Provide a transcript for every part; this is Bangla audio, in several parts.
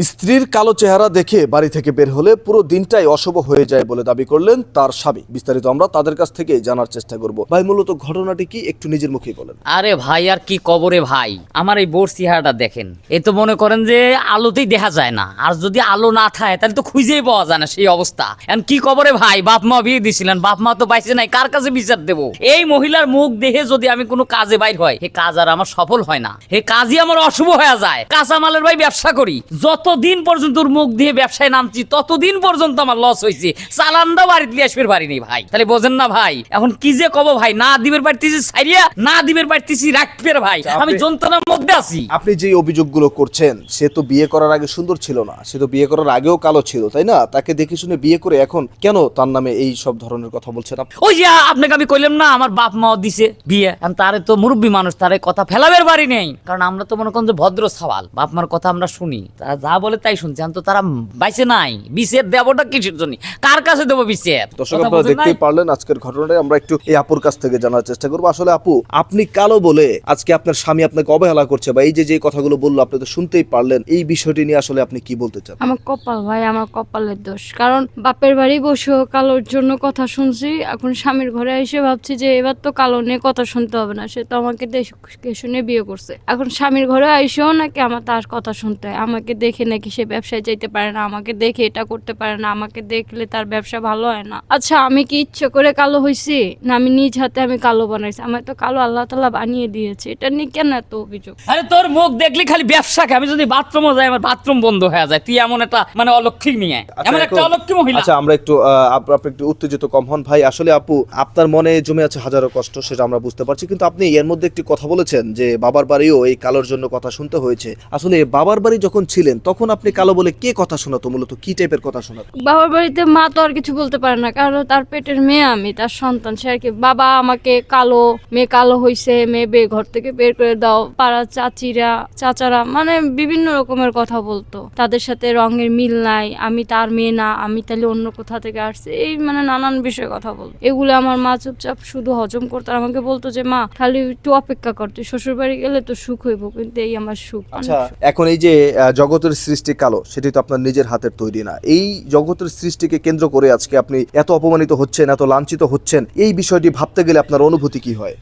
স্ত্রীর কালো চেহারা দেখে বাড়ি থেকে বের হলে পুরো দিনটাই অশুভ হয়ে যায় বলে দাবি করলেন তার স্বামী। বিস্তারিত আমরা তাদের কাছ থেকে জানার চেষ্টা করব। ভাই, মূলত ঘটনাটি কি একটু নিজের মুখেই বলেন। আরে ভাই, আর কি কবরে ভাই, আমার এই বোর চেহারাটা দেখেন। এ তো মনে করেন যে আলোতেই দেখা যায় না, আর যদি আলো না থাকে তাহলে তো খুঁজেই পাওয়া যায় না, সেই অবস্থা। এখন কি কবরে ভাই, বাপ মা বিয়ে দিছিলেন, বাপ মা তো বাইসে নাই, কার কাছে বিচার দেবো? এই মহিলার মুখ দেখে যদি আমি কোনো কাজে বাইর হয়, হে কাজ আর আমার সফল হয় না, হে কাজই আমার অশুভ হয়ে যায়। কাঁচামালের ভাই ব্যবসা করি, যতদিন পর্যন্ত ওর মুখ দিয়ে ব্যবসায় নামছি ততদিন পর্যন্ত আমার লস হয়েছে। চালানটা বাড়িতে দিয়ে আসবে পারিনি ভাই, তাহলে বোঝেন না ভাই। এখন কি যে কব ভাই, না দিবের পারতেছি সাইরিয়া, না দিবের পারতেছি রাখবে ভাই, আমি যন্ত্রণার মধ্যে আছি। আপনি যে অভিযোগগুলো করছেন, সে তো বিয়ে করার আগে সুন্দর ছিল না, সে তো বিয়ে করার আগেও কালো ছিল, তাই না? তাকে দেখে শুনে বিয়ে করে এখন কেন তার নামে এই সব ধরনের কথা বলছেন আপনি? ওই যে আপনাকে আমি কইলাম না, আমার বাপ মাও দিছে বিয়ে, আমি তারে তো মুরব্বী মানুষ, তারে কথা ফেলাবের বাড়ি নেই। কারণ আমরা তো মনে করেন যে ভদ্র সওয়াল, বাপ মার কথা আমরা শুনি, তারা যা বলে তাই শুনছি। আমি তো তারা বাইসে নাই, বিশের দেবটা কিসের জন্য, কার কাছে দেবো বিশের? দর্শক, আপনারা দেখতেই পারলেন আজকের ঘটনাটা। আমরা একটু এই আপুর কাছ থেকে জানার চেষ্টা করবো। আসলে আপু, আপনি কালো বলে আজকে আপনার স্বামী আপনাকে অবহেলা করছে, বা এই যে কথাগুলো বললো আপনি তো শুনতেই পারলেন, এই বিষয়টি নিয়ে আসলে আপনি কি বলতে চান? আমার কপাল ভাই, আমার কপালের দোষ। কারণ বাপের বাড়ি বসেও কালোর জন্য কথা শুনছি, এখন স্বামীর ঘরে এসে ভাবছি যে এবার তো কালো নিয়ে কথা শুনতে হবে না, সে তো আমাকে দেখে শুনে বিয়ে করছে। এখন স্বামীর ঘরে এসেও নাকি আমার তার কথা শুনতে হয়, আমাকে দেখে নাকি সে ব্যবসায় যাইতে পারে না, আমাকে দেখে এটা করতে পারে না, আমাকে দেখলে তার ব্যবসা ভালো হয় না। আচ্ছা, আমি কি ইচ্ছে করে কালো হয়েছি না আমি নিজ হাতে আমি কালো বানাইছি? আমার তো কালো আল্লাহ তাআলা বানিয়ে দিয়েছে, এটা নিয়ে কেন এত অভিযোগ? আরে তোর মুখ দেখলি খালি ব্যবসাকে, আমি যদি বাথরুমে যাই আমার বাথরুম বন্ধ হয়ে যায়। তুই এমন একটা মানে অলক্ষী নিয়ে, এমন একটা অলক্ষী মহিলা। আচ্ছা, আমরা একটু আপনি একটু উত্তেজিত কম হন ভাই। আসলে আপু, আপনার মনে জমে আছে হাজারো কষ্ট, সেটা আমরা বুঝতে পারছি, কিন্তু আপনি এর মধ্যে একটি কথা বলেছেন যে বাবার বাড়িও এই কালোর জন্য কথা শুনতে হয়েছে। আসলে বাবার বাড়ি যখন ছিলেন তখন আপনি কালো বলে কে কথা শোনাতো, মূলত কি টাইপের কথা শোনাতো? বাবার বাড়িতে মা তো আর কিছু বলতে পারে না, কারণ তার পেটের মেয়ে আমি, তার সন্তান, সে আর কি। বাবা আমাকে কালো মেয়ে, কালো হইছে, মেয়ে ঘর থেকে বের করে দাও, পাড়া চাচিরা চাচারা মানে বিভিন্ন রকমের কথা বলতো। তাদের সাথে রঙের মিল নাই, আমি তার মেয়ে না, আমি তাহলে অন্য কোথা থেকে আসছে, এই মানে নানান বিষয়ে কথা বলতো। এগুলো আমার মা চুপচাপ শুধু হজম করতো, আর আমাকে বলতো যে মা খালি একটু অপেক্ষা কর, তুই শ্বশুর বাড়ি গেলে তো সুখ হইব। কিন্তু এই আমার সুখ। আচ্ছা, এখন এই যে জগতের সৃষ্টি কালো, সেটি তো আপনার নিজের হাতের তৈরি না। এই জগতের সৃষ্টিকে কেন্দ্র করে আজকে আপনি এত অপমানিত হচ্ছেন, এত লাঞ্ছিত হচ্ছেন, এই বিষয়টি ভাবতে গেলে আপনার অনুভূতি কি হয়?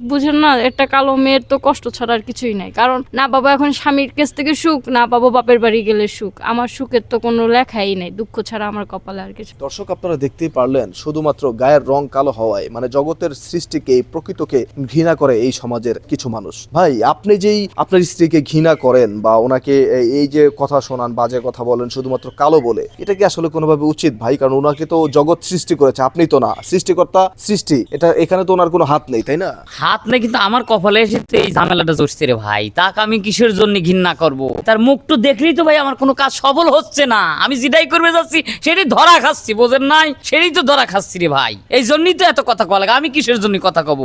বুঝেন না, একটা কালো মেয়ের তো কষ্ট ছাড়া আর কিছুই নাই। কারণ না বাবা এখন স্বামীর কাছ থেকে সুখ, না পাবো বাপের বাড়ি গেলে সুখ। আমার সুখের তো কোনো লেখাই নেই, দুঃখ ছাড়া আমার কপালে আর কিছু। দর্শক, আপনারা দেখতেই পারলেন, শুধুমাত্র গায়ের রং কালো হওয়ায় মানে জগতের সৃষ্টিকে, প্রকৃতকে ঘৃণা করে এই সমাজের কিছু মানুষ। ভাই, আপনি যেই আপনার স্ত্রীকে ঘৃণা করেন বা ওনাকে এই যে কথা শোনান, বাজে কথা বলেন শুধুমাত্র কালো বলে, এটা কি আসলে কোনোভাবে উচিত ভাই? কারণ ওনাকে তো জগৎ সৃষ্টি করেছে, আপনি তো না। সৃষ্টিকর্তা সৃষ্টি, এটা এখানে তো ওনার কোনো হাত নেই, তাই না? হাত নেই, কিন্তু আমার কপালে এসে তো এই ঝামেলাটা জড়ছে রে ভাই। তাকে আমি কিসের জন্য ঘৃণা করব? তার মুখটু দেখলেই তো ভাই আমার কোনো কাজ সফল হচ্ছে না। আমি যেটাই করবে যাচ্ছি সেটাই ধরা খাচ্ছি, বোঝেন নাই? সেটাই তো ধরা খাচ্ছি রে ভাই। এই জন্যই তো এত কথা কওয়া লাগে। আমি কিসের জন্য কথা কব?